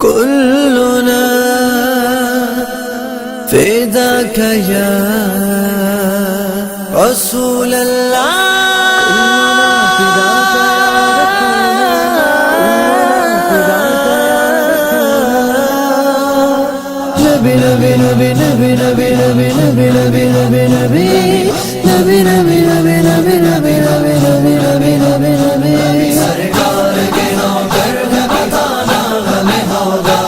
كلنا فداك يا رسول الله نبي نبي نبي نبي نبي نبي نبي نبي نبي نبي نبی نبی نبی نبی نبی نبی نبی نبی نبی نبی سرکار کے نام پر بتانا ہمیں ہوگا،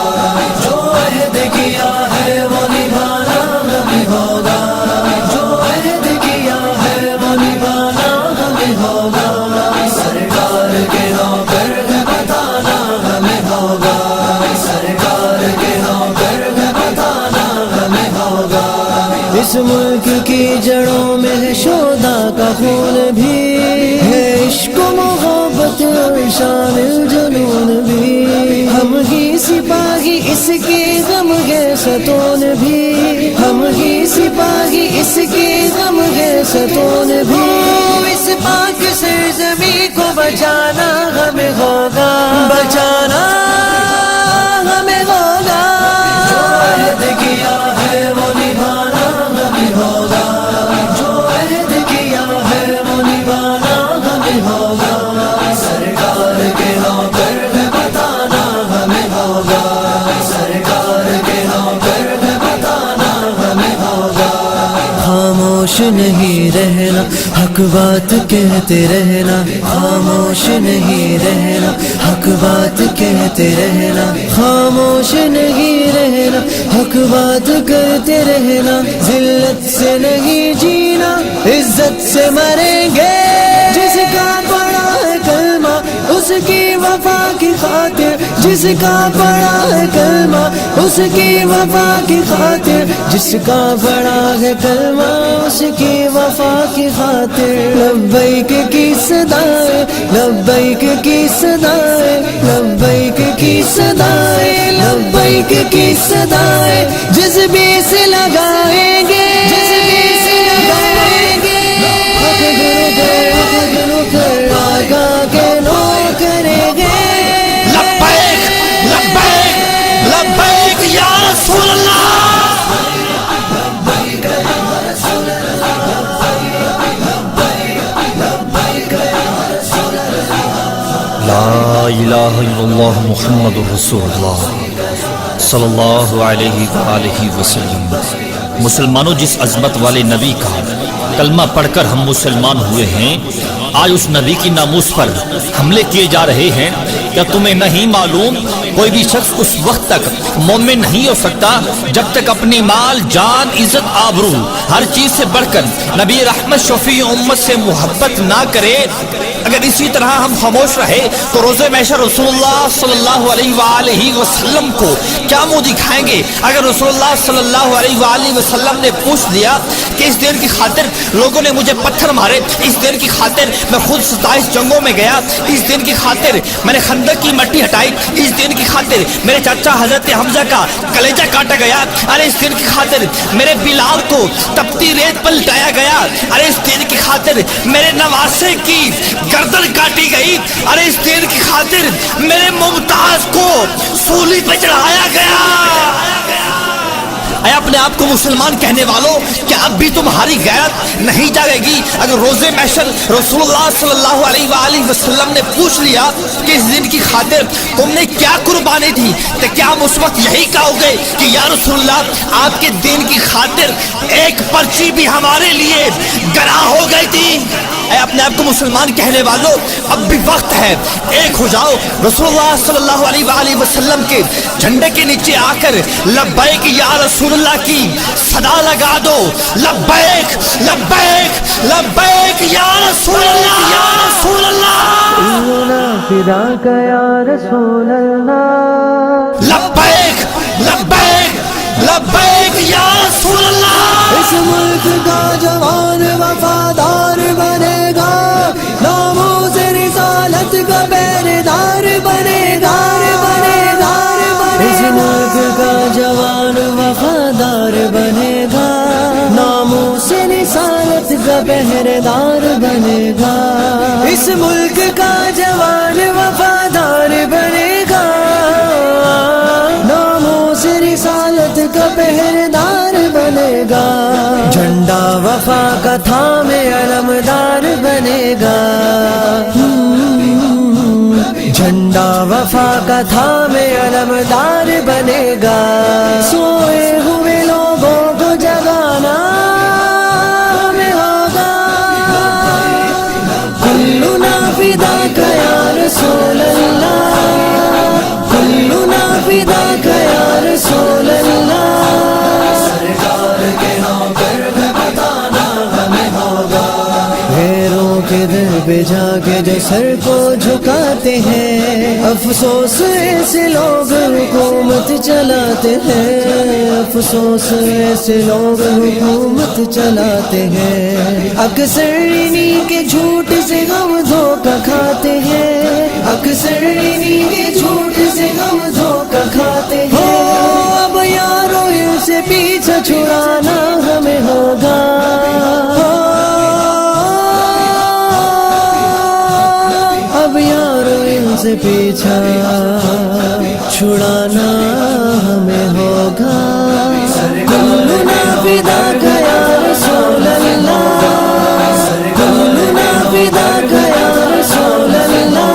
جو عہد کیا ہے وہ نبھانا ہمیں ہوگا، جو عہد کیا ہے وہ نبھانا ہمیں ہوگا، سرکار کے نام پر بتانا ہمیں ہوگا، سرکار کے نام پر بتانا ہمیں ہوگا۔ اس ملک کی جڑوں میں ہے شودا کا خون بھی، ہے عشق و محبت اور شامل جنون بھی، ہم ہی سپاہی اس کی غم ہے ستون بھی، ہم ہی سپاہی اس کی غم ہے ستون بھی، اس پاک سرزمین کو بچانا ہمیں ہوگا، بچانا ہمیں ہوگا، جو عہد کیا ہے وہ نبھانا ہمیں ہوگا، جو عہد کیا ہے وہ نبھانا ہمیں ہوگا، سرکار کے نام پر بتانا ہمیں ہوگا، سرکار کے نام پر بتانا ہمیں ہوگا۔ خاموش نہیں رہنا، حق بات کہتے رہنا، خاموش نہیں رہنا، حق بات کہتے رہنا، خاموش نہیں رہنا، حق بات کرتے رہنا، ذلت سے نہیں جینا، عزت سے مریں گے، جس کا پڑا ہے کلمہ اس کی وفا کی خاطر، جس کا پڑا ہے کلمہ اس کی وفا کی خاطر، جس کا پڑا ہے کلمہ اس کی وفا کی خاطر، لبیک کی صدائے، لبیک کی صدائے، لبیک کی صدائے، لبیک کی صدائے، جذبے سے لگائیں گے، جذبے سے لگائیں گے، آقا کے نور کریں گے، لبیک لبیک لبیک یا رسول اللہ، لا الہ الا اللہ محمد رسول اللہ صلی اللہ علیہ وآلہ وسلم۔ مسلمانوں، جس عظمت والے نبی کا کلمہ پڑھ کر ہم مسلمان ہوئے ہیں، آج اس نبی کی ناموس پر حملے کیے جا رہے ہیں۔ کیا تمہیں نہیں معلوم کوئی بھی شخص اس وقت تک مومن نہیں ہو سکتا جب تک اپنی مال، جان، عزت، آبرو، ہر چیز سے بڑھ کر نبی رحمت شفیع امت سے محبت نہ کرے؟ اگر اسی طرح ہم خاموش رہے تو روز محشر رسول اللہ صلی اللہ علیہ وآلہ وسلم کو کیا منہ دکھائیں گے؟ اگر رسول اللہ صلی اللہ علیہ وآلہ وسلم نے پوچھ دیا کہ اس دین کی خاطر لوگوں نے مجھے پتھر مارے، اس دین کی خاطر میں خود 27 جنگوں میں گیا، اس دین کی خاطر میں نے خندق کی مٹی ہٹائی، اس دین کی خاطر میرے چاچا حضرت حمزہ کا کلیجہ کاٹا گیا، ارے اس دین کی خاطر میرے بلال کو تپتی ریت پر لٹایا گیا، ارے اس دین کی خاطر میرے نواسے کی گردن کاٹی گئی، ارے اس دین کی خاطر میرے ممتاز کو سولی پہ چڑھایا گیا۔ اے اپنے آپ کو مسلمان کہنے والوں، کیا اب بھی تمہاری غیرت نہیں جاگے گی؟ اگر روز محشر رسول اللہ صلی اللہ علیہ وآلہ وسلم نے پوچھ لیا کہ اس دن کی خاطر تم نے کیا قربانی دی، تو کیا ہم اس وقت یہی کہو گے کہ یا رسول اللہ آپ کے دین کی خاطر ایک پرچی بھی ہمارے لیے گراں ہو گئی تھی؟ اے اپنے آپ کو مسلمان کہنے والوں، اب بھی وقت ہے، ایک ہو جاؤ، رسول اللہ صلی اللہ علیہ وآلہ وسلم کے جھنڈے کے نیچے آ کر لبیک یا رسول اللہ کی صدا لگا دو، لبیک لبیک لبیک یا رسول اللہ، یا رسول اللہ، فداک یا رسول اللہ، لبیک لبیک لبیک یا رسول اللہ۔ اس ملک کا جوان وفادار بنے گا، ناموس رسالت کا پہرےدار بنے گا، اس ملک کا جوان وفادار بنے گا، ناموس رسالت کا پہرےدار بنے گا، اس ملک کا جوان وفادار بنے گا، پہرےدار بنے گا، جھنڈا وفا کا تھامے علمدار بنے گا، جھنڈا وفا کا تھامے علمدار بنے گا، سوئے ہوئے لوگوں کو جگانا ہمیں ہوگا، کلنا فداک یا رسول اللہ، کلنا فداک یا رسول اللہ، سرکار کے نوکر بتانا ہمیں ہوگا، غیروں کے در پہ جا کے جو سر کو جھکاتے ہیں، افسوس ایسے لوگ حکومت چلاتے ہیں، افسوس ایسے لوگ حکومت چلاتے ہیں، اکثر انہی کے جھوٹ سے ہم دھوکہ کھاتے ہیں، اکثر انہی کے جھوٹ سے ہم دھوکہ کھاتے ہیں، اب یارو ان سے پیچھا چھڑانا ہمیں ہوگا، اب یارو ان سے پیچھا چھڑانا ہمیں ہوگا، کلنا فداک یا رسول اللہ، کلنا فداک یا رسول اللہ،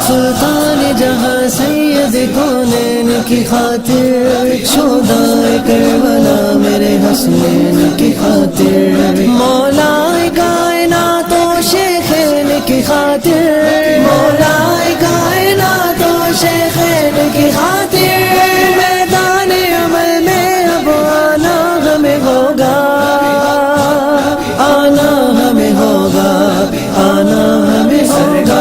سلطان جہاں سید کونین کی خاطر، شہدائے کربلا میرے حسنین کی خاطر، مولا کائنات و شیخین کی خاطر، مولا کائنات و شیخین کی خاطر، میدان عمل میں اب آنا ہمیں ہوگا، آنا ہمیں ہوگا، آنا ہمیں ہوگا،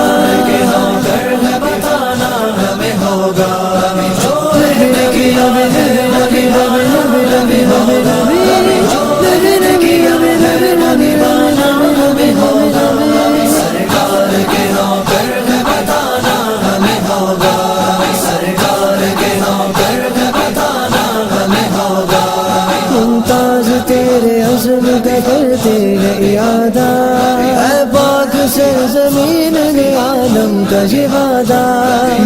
تیرے عزم کا کرتے ہیں اعادہ، اے پاک سرزمین میں عالم کا یہ وعدہ،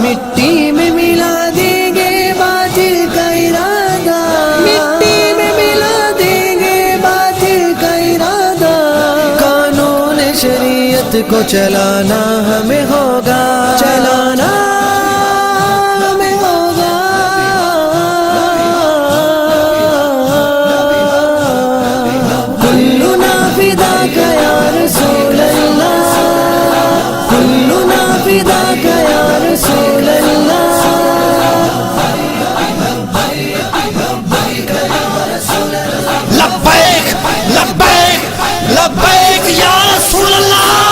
مٹی میں ملا دیں گے باطل کا ارادہ، مٹی میں ملا دیں گے باطل کا ارادہ، قانون شریعت کو چلانا ہمیں ہوگا، چلانا ہمیں ہوگا، کلنا فداک یا رسول اللہ، کلنا فداک یا رسول اللہ، لبیک لبیک لبیک یا رسول اللہ،